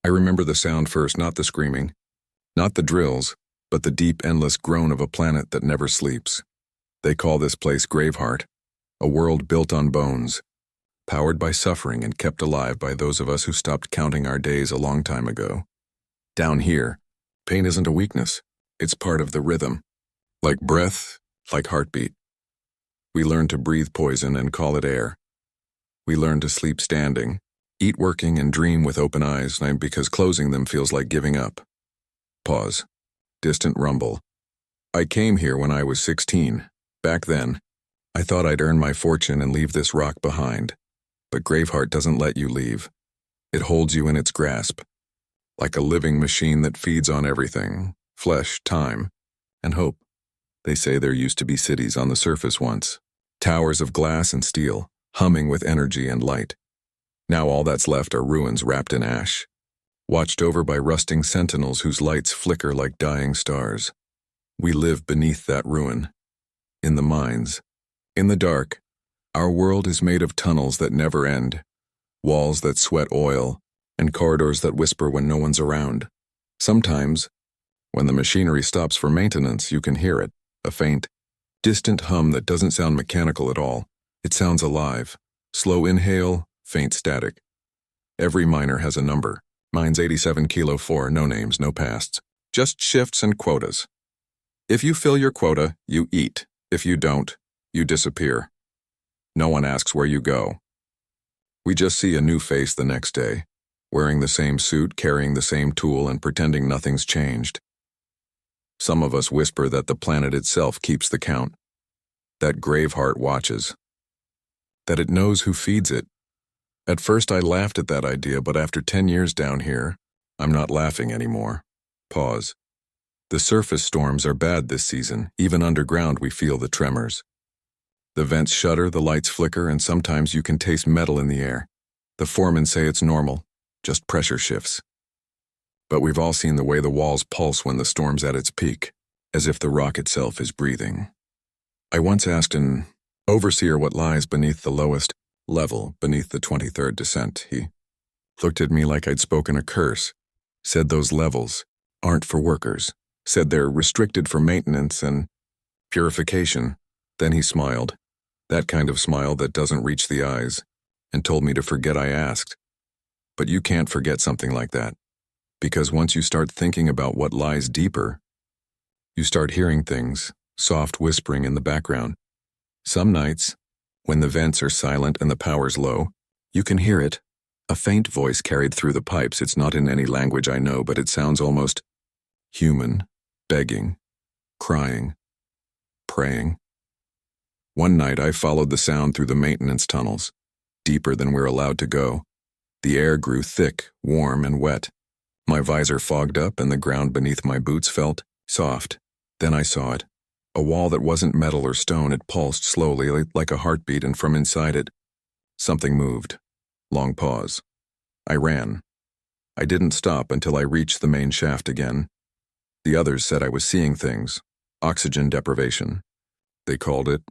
I remember the sound first, not the screaming, not the drills, but the deep, endless groan of a planet that never sleeps. They call this place Graveheart, a world built on bones, powered by suffering and kept alive by those of us who stopped counting our days a long time ago. Down here, pain isn't a weakness, it's part of the rhythm. Like breath, like heartbeat. We learn to breathe poison and call it air. We learn to sleep standing, eat working, and dream with open eyes, because closing them feels like giving up. Pause. Distant rumble. I came here when I was 16. Back then, I thought I'd earn my fortune and leave this rock behind. But Graveheart doesn't let you leave. It holds you in its grasp, like a living machine that feeds on everything, flesh, time, and hope. They say there used to be cities on the surface once, towers of glass and steel, humming with energy and light. Now all that's left are ruins wrapped in ash, watched over by rusting sentinels whose lights flicker like dying stars. We live beneath that ruin, in the mines. In the dark, our world is made of tunnels that never end, walls that sweat oil, and corridors that whisper when no one's around. Sometimes, when the machinery stops for maintenance, you can hear it, a faint, distant hum that doesn't sound mechanical at all. It sounds alive. Slow inhale, faint static. Every miner has a number. Mine's 87 Kilo 4, no names, no pasts. Just shifts and quotas. If you fill your quota, you eat. If you don't, you disappear. No one asks where you go. We just see a new face the next day, wearing the same suit, carrying the same tool, and pretending nothing's changed. Some of us whisper that the planet itself keeps the count, that Graveheart watches, that it knows who feeds it. At first I laughed at that idea, but after 10 years down here, I'm not laughing anymore. Pause. The surface storms are bad this season. Even underground we feel the tremors. The vents shudder, the lights flicker, and sometimes you can taste metal in the air. The foremen say it's normal, just pressure shifts. But we've all seen the way the walls pulse when the storm's at its peak, as if the rock itself is breathing. I once asked an overseer what lies beneath the lowest level, beneath the 23rd descent. He looked at me like I'd spoken a curse, said those levels aren't for workers, said they're restricted for maintenance and purification. Then he smiled, that kind of smile that doesn't reach the eyes, and told me to forget I asked. But you can't forget something like that. Because once you start thinking about what lies deeper, you start hearing things, soft whispering in the background. Some nights, when the vents are silent and the power's low, you can hear it, a faint voice carried through the pipes. It's not in any language I know, but it sounds almost human, begging, crying, praying. One night I followed the sound through the maintenance tunnels, deeper than we're allowed to go. The air grew thick, warm, and wet. My visor fogged up and the ground beneath my boots felt soft. Then I saw it. A wall that wasn't metal or stone. It pulsed slowly like a heartbeat, and from inside it, something moved. Long pause. I ran. I didn't stop until I reached the main shaft again. The others said I was seeing things. Oxygen deprivation, they called it,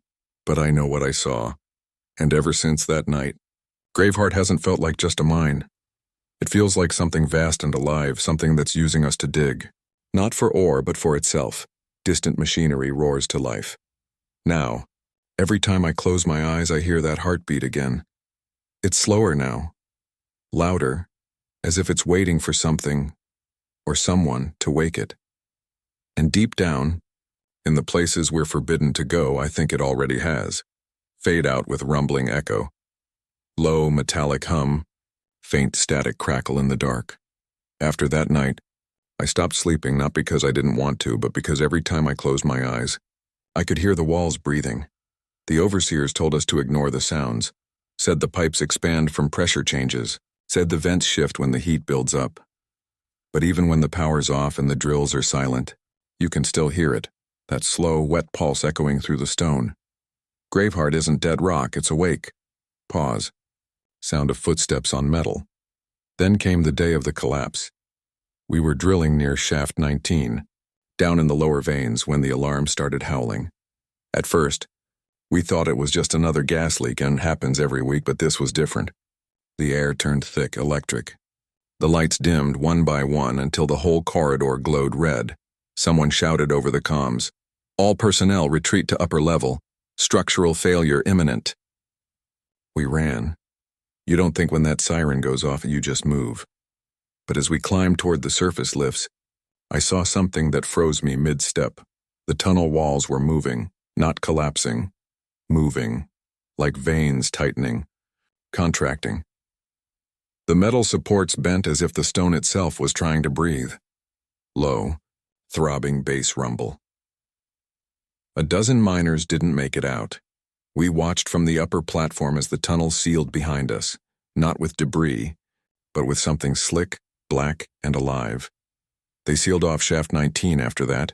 but I know what I saw. And ever since that night, Graveheart hasn't felt like just a mine. It feels like something vast and alive, something that's using us to dig. Not for ore, but for itself. Distant machinery roars to life. Now, every time I close my eyes, I hear that heartbeat again. It's slower now. Louder, as if it's waiting for something or someone to wake it. And deep down, in the places we're forbidden to go, I think it already has. Fade out with rumbling echo. Low metallic hum. Faint static crackle in the dark. After that night, I stopped sleeping, not because I didn't want to, but because every time I closed my eyes, I could hear the walls breathing. The overseers told us to ignore the sounds, said the pipes expand from pressure changes, said the vents shift when the heat builds up. But even when the power's off and the drills are silent, you can still hear it, that slow, wet pulse echoing through the stone. Graveheart isn't dead rock, it's awake. Pause. Sound of footsteps on metal. Then came the day of the collapse. We were drilling near shaft 19, down in the lower veins, when the alarm started howling. At first, we thought it was just another gas leak, and happens every week, but this was different. The air turned thick, electric. The lights dimmed one by one until the whole corridor glowed red. Someone shouted over the comms, "All personnel retreat to upper level. Structural failure imminent." We ran. You don't think when that siren goes off you just move. But as we climbed toward the surface lifts, I saw something that froze me mid-step. The tunnel walls were moving, not collapsing. Moving, like veins tightening, contracting. The metal supports bent as if the stone itself was trying to breathe. Low, throbbing bass rumble. A dozen miners didn't make it out. We watched from the upper platform as the tunnel sealed behind us, not with debris, but with something slick, black, and alive. They sealed off Shaft 19 after that.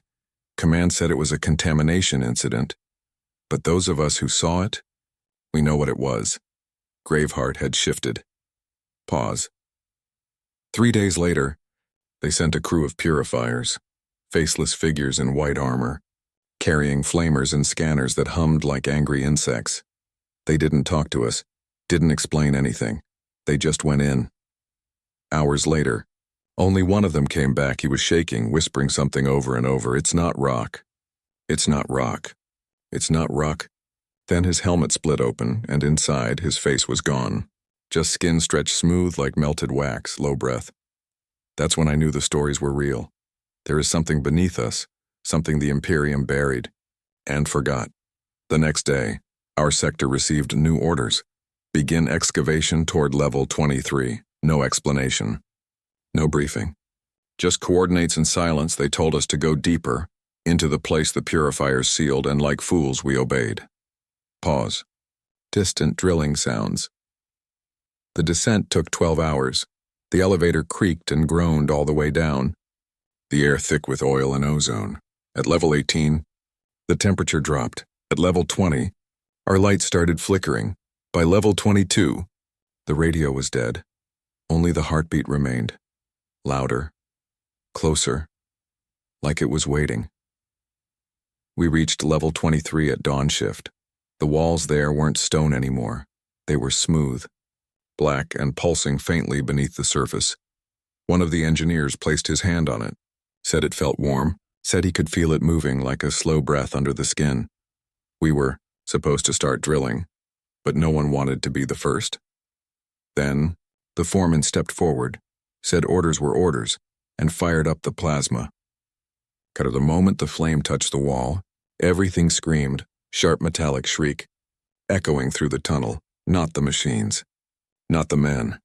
Command said it was a contamination incident. But those of us who saw it, we know what it was. Graveheart had shifted. Pause. 3 days later, they sent a crew of purifiers, faceless figures in white armor, carrying flamers and scanners that hummed like angry insects. They didn't talk to us, didn't explain anything. They just went in. Hours later, only one of them came back. He was shaking, whispering something over and over. "It's not rock. It's not rock. It's not rock." Then his helmet split open, and inside, his face was gone. Just skin stretched smooth like melted wax, low breath. That's when I knew the stories were real. There is something beneath us, something the Imperium buried and forgot. The next day, our sector received new orders. Begin excavation toward level 23. No explanation. No briefing. Just coordinates and silence. They told us to go deeper, into the place the purifiers sealed, and like fools we obeyed. Pause. Distant drilling sounds. The descent took 12 hours. The elevator creaked and groaned all the way down. The air thick with oil and ozone. At level 18, the temperature dropped. At level 20, our lights started flickering. By level 22, the radio was dead. Only the heartbeat remained. Louder. Closer. Like it was waiting. We reached level 23 at dawn shift. The walls there weren't stone anymore. They were smooth, black and pulsing faintly beneath the surface. One of the engineers placed his hand on it, said it felt warm, said he could feel it moving like a slow breath under the skin. We were supposed to start drilling, but no one wanted to be the first. Then, the foreman stepped forward, said orders were orders, and fired up the plasma. At the moment the flame touched the wall, everything screamed, sharp metallic shriek, echoing through the tunnel, not the machines, not the men,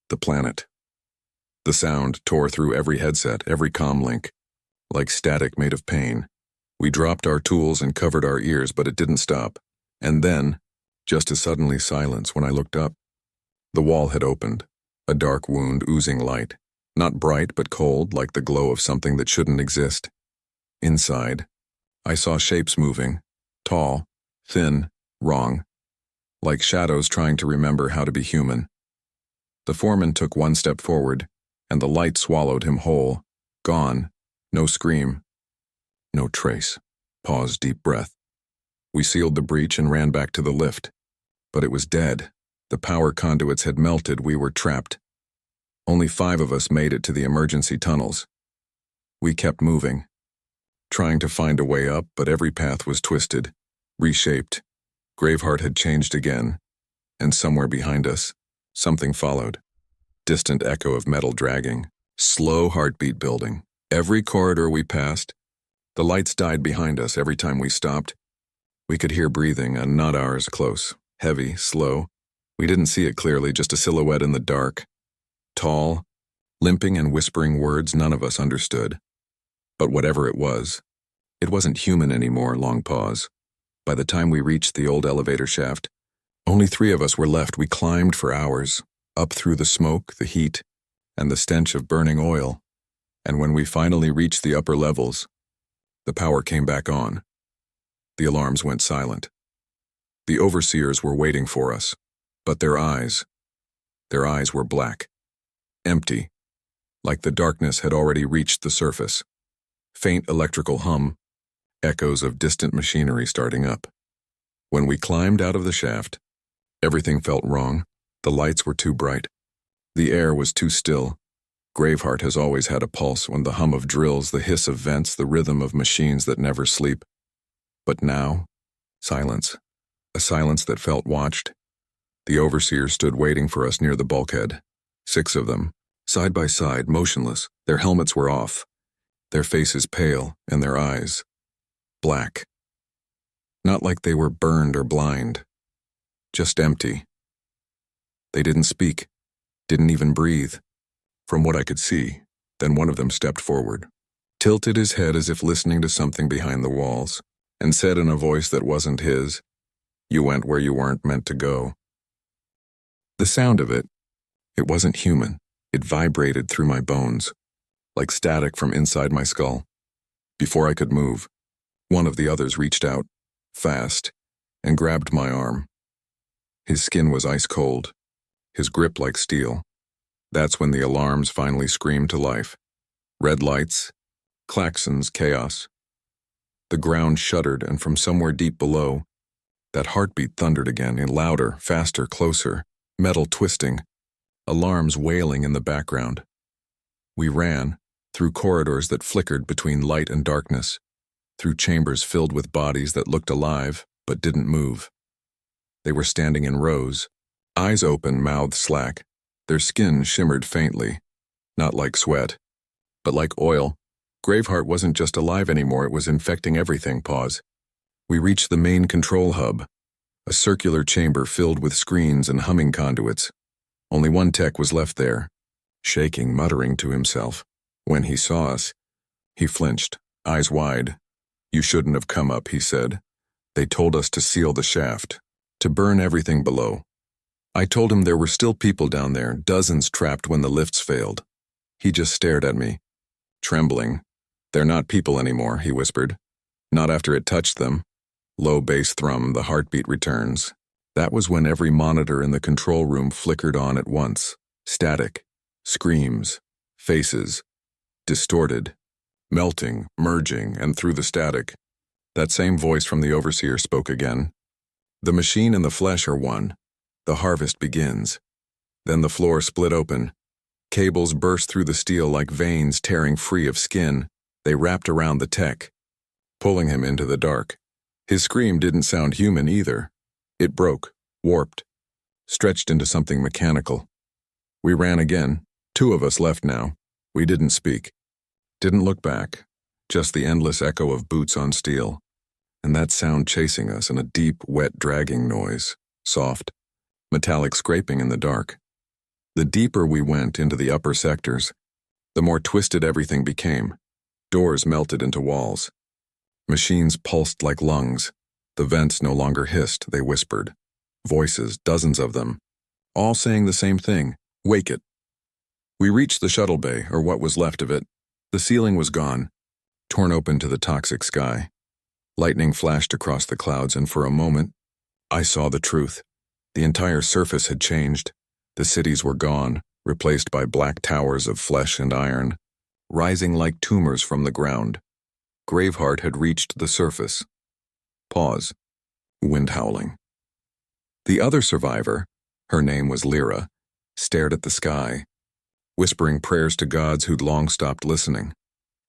the planet. The sound tore through every headset, every comm link, like static made of pain. We dropped our tools and covered our ears, but it didn't stop. And then, just as suddenly silence when I looked up. The wall had opened, a dark wound oozing light, not bright but cold, like the glow of something that shouldn't exist. Inside, I saw shapes moving, tall, thin, wrong, like shadows trying to remember how to be human. The foreman took one step forward, and the light swallowed him whole, gone, no scream, no trace. Pause, deep breath. We sealed the breach and ran back to the lift. But it was dead. The power conduits had melted. We were trapped. Only 5 of us made it to the emergency tunnels. We kept moving, trying to find a way up, but every path was twisted, reshaped. Graveheart had changed again, and somewhere behind us, something followed. Distant echo of metal dragging, slow heartbeat building. Every corridor we passed, the lights died behind us every time we stopped. We could hear breathing, and not ours, close, heavy, slow. We didn't see it clearly, just a silhouette in the dark. Tall, limping and whispering words none of us understood. But whatever it wasn't human anymore. Long pause. By the time we reached the old elevator shaft, only 3 of us were left. We climbed for hours, up through the smoke, the heat, and the stench of burning oil. And when we finally reached the upper levels, the power came back on. The alarms went silent. The overseers were waiting for us, but their eyes were black, empty, like the darkness had already reached the surface. Faint electrical hum, echoes of distant machinery starting up. When we climbed out of the shaft, everything felt wrong. The lights were too bright. The air was too still. Graveheart has always had a pulse when the hum of drills, the hiss of vents, the rhythm of machines that never sleep. But now, silence. A silence that felt watched. The overseer stood waiting for us near the bulkhead. 6 of them, side by side, motionless. Their helmets were off. Their faces pale, and their eyes black. Not like they were burned or blind. Just empty. They didn't speak, didn't even breathe. From what I could see, then one of them stepped forward, tilted his head as if listening to something behind the walls, and said in a voice that wasn't his, "You went where you weren't meant to go." The sound of it wasn't human. It vibrated through my bones, like static from inside my skull. Before I could move, one of the others reached out, fast, and grabbed my arm. His skin was ice cold, his grip like steel. That's when the alarms finally screamed to life. Red lights, klaxons, chaos. The ground shuddered, and from somewhere deep below, that heartbeat thundered again, in louder, faster, closer, metal twisting, alarms wailing in the background. We ran, through corridors that flickered between light and darkness, through chambers filled with bodies that looked alive but didn't move. They were standing in rows, eyes open, mouths slack. Their skin shimmered faintly, not like sweat, but like oil. Graveheart wasn't just alive anymore, it was infecting everything. Pause. We reached the main control hub, a circular chamber filled with screens and humming conduits. Only one tech was left there, shaking, muttering to himself. When he saw us, he flinched, eyes wide. "You shouldn't have come up," he said. "They told us to seal the shaft, to burn everything below." I told him there were still people down there, dozens trapped when the lifts failed. He just stared at me, trembling. "They're not people anymore," he whispered. "Not after it touched them." Low bass thrum, the heartbeat returns. That was when every monitor in the control room flickered on at once. Static, screams, faces, distorted, melting, merging, and through the static, that same voice from the overseer spoke again. "The machine and the flesh are one. The harvest begins." Then the floor split open. Cables burst through the steel like veins tearing free of skin. They wrapped around the tech, pulling him into the dark. His scream didn't sound human either. It broke, warped, stretched into something mechanical. We ran again. 2 of us left now. We didn't speak. Didn't look back. Just the endless echo of boots on steel. And that sound chasing us, and a deep, wet, dragging noise. Soft, metallic scraping in the dark. The deeper we went into the upper sectors, the more twisted everything became. Doors melted into walls. Machines pulsed like lungs. The vents no longer hissed, they whispered. Voices, dozens of them, all saying the same thing: "Wake it." We reached the shuttle bay, or what was left of it. The ceiling was gone, torn open to the toxic sky. Lightning flashed across the clouds, and for a moment, I saw the truth. The entire surface had changed. The cities were gone, replaced by black towers of flesh and iron, rising like tumors from the ground. Graveheart had reached the surface. Pause. Wind howling. The other survivor, her name was Lyra, stared at the sky, whispering prayers to gods who'd long stopped listening.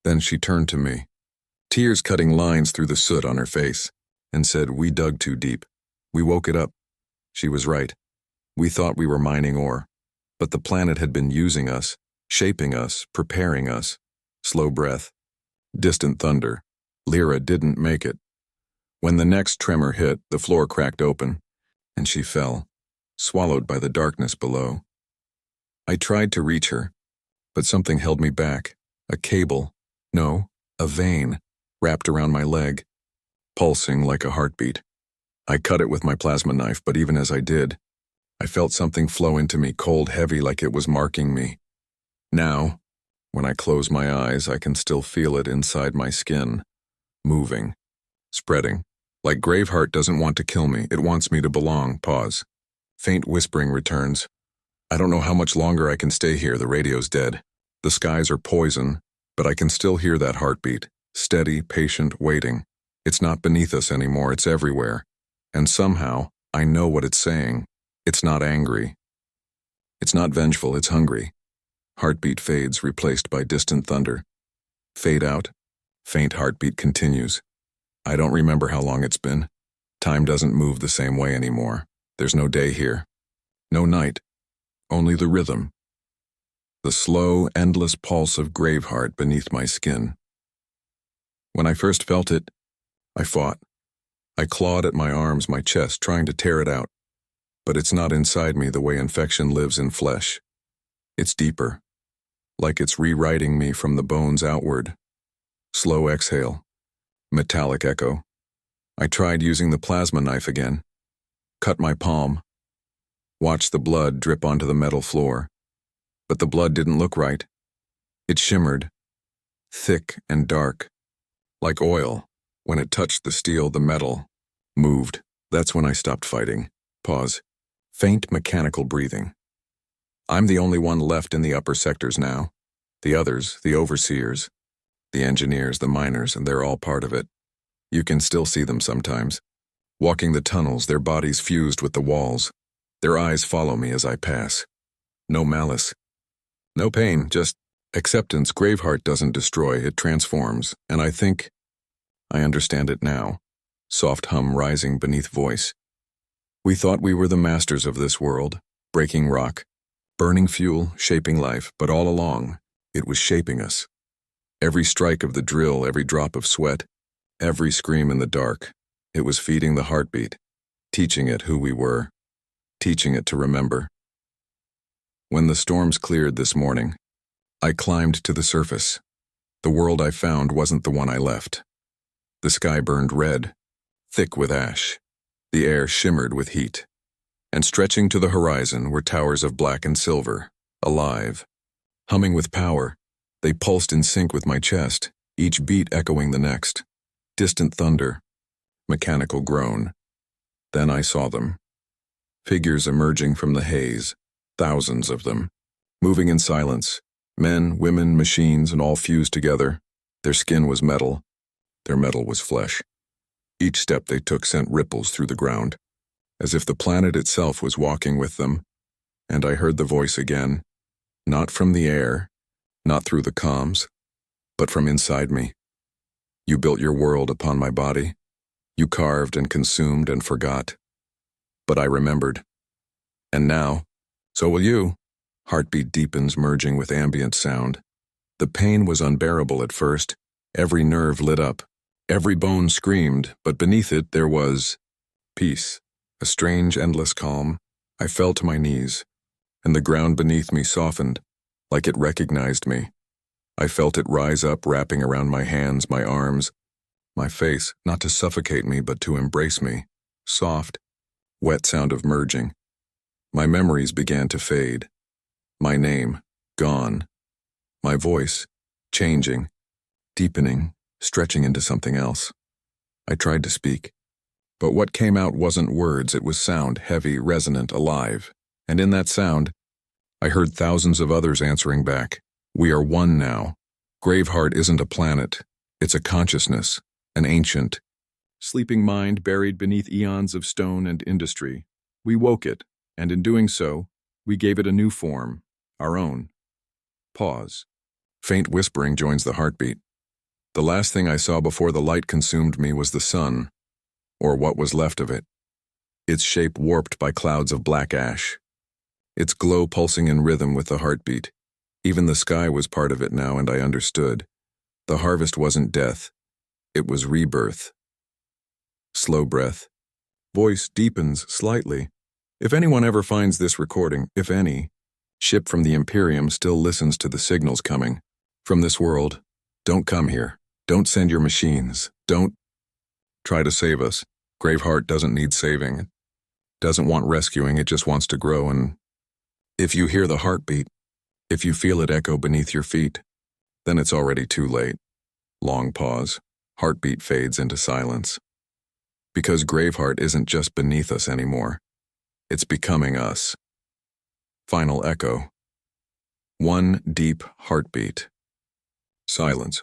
Then she turned to me, tears cutting lines through the soot on her face, and said, "We dug too deep. We woke it up." She was right. We thought we were mining ore, but the planet had been using us, shaping us, preparing us. Slow breath. Distant thunder. Lyra didn't make it. When the next tremor hit, the floor cracked open, and she fell, swallowed by the darkness below. I tried to reach her, but something held me back. A cable, no, a vein, wrapped around my leg, pulsing like a heartbeat. I cut it with my plasma knife, but even as I did, I felt something flow into me, cold, heavy, like it was marking me. Now, when I close my eyes, I can still feel it inside my skin, moving, spreading. Like Graveheart doesn't want to kill me, it wants me to belong. Pause. Faint whispering returns. "I don't know how much longer I can stay here, the radio's dead. The skies are poison, but I can still hear that heartbeat, steady, patient, waiting. It's not beneath us anymore, it's everywhere. And somehow, I know what it's saying. It's not angry. It's not vengeful, it's hungry. Heartbeat fades, replaced by distant thunder. Fade out. Faint heartbeat continues. I don't remember how long it's been. Time doesn't move the same way anymore. There's no day here. No night. Only the rhythm. The slow, endless pulse of Graveheart beneath my skin. When I first felt it, I fought. I clawed at my arms, my chest, trying to tear it out. But it's not inside me the way infection lives in flesh. It's deeper, like it's rewriting me from the bones outward. Slow exhale. Metallic echo. I tried using the plasma knife again. Cut my palm. Watched the blood drip onto the metal floor. But the blood didn't look right. It shimmered. Thick and dark. Like oil. When it touched the steel, the metal moved. That's when I stopped fighting. Pause. Faint mechanical breathing. I'm the only one left in the upper sectors now. The others, the overseers, the engineers, the miners, and they're all part of it. You can still see them sometimes. Walking the tunnels, their bodies fused with the walls. Their eyes follow me as I pass. No malice. No pain, just acceptance. Graveheart doesn't destroy, it transforms, and I think I understand it now. Soft hum rising beneath voice. We thought we were the masters of this world, breaking rock, burning fuel, shaping life, but all along, it was shaping us. Every strike of the drill, every drop of sweat, every scream in the dark, it was feeding the heartbeat, teaching it who we were, teaching it to remember. When the storms cleared this morning, I climbed to the surface. The world I found wasn't the one I left. The sky burned red, thick with ash. The air shimmered with heat. And stretching to the horizon were towers of black and silver, alive. Humming with power, they pulsed in sync with my chest, each beat echoing the next. Distant thunder, mechanical groan. Then I saw them. Figures emerging from the haze, thousands of them, moving in silence. Men, women, machines, and all fused together. Their skin was metal. Their metal was flesh. Each step they took sent ripples through the ground, as if the planet itself was walking with them. And I heard the voice again, not from the air, not through the comms, but from inside me. You built your world upon my body. You carved and consumed and forgot. But I remembered. And now, so will you. Heartbeat deepens, merging with ambient sound. The pain was unbearable at first. Every nerve lit up. Every bone screamed, but beneath it there was peace, a strange, endless calm. I fell to my knees, and the ground beneath me softened, like it recognized me. I felt it rise up, wrapping around my hands, my arms, my face, not to suffocate me, but to embrace me. Soft, wet sound of merging. My memories began to fade. My name, gone. My voice, changing, deepening, stretching into something else. I tried to speak, but what came out wasn't words, it was sound, heavy, resonant, alive. And in that sound, I heard thousands of others answering back. We are one now. Graveheart isn't a planet, it's a consciousness, an ancient, sleeping mind buried beneath eons of stone and industry. We woke it, and in doing so, we gave it a new form, our own. Pause. Faint whispering joins the heartbeat. The last thing I saw before the light consumed me was the sun, or what was left of it. Its shape warped by clouds of black ash. Its glow pulsing in rhythm with the heartbeat. Even the sky was part of it now, and I understood. The harvest wasn't death. It was rebirth. Slow breath. Voice deepens slightly. If anyone ever finds this recording, if any, ship from the Imperium still listens to the signals coming. From this world, don't come here. Don't send your machines. Don't try to save us. Graveheart doesn't need saving. It doesn't want rescuing, it just wants to grow. And if you hear the heartbeat, if you feel it echo beneath your feet, then it's already too late. Long pause. Heartbeat fades into silence. Because Graveheart isn't just beneath us anymore. It's becoming us. Final echo. One deep heartbeat. Silence.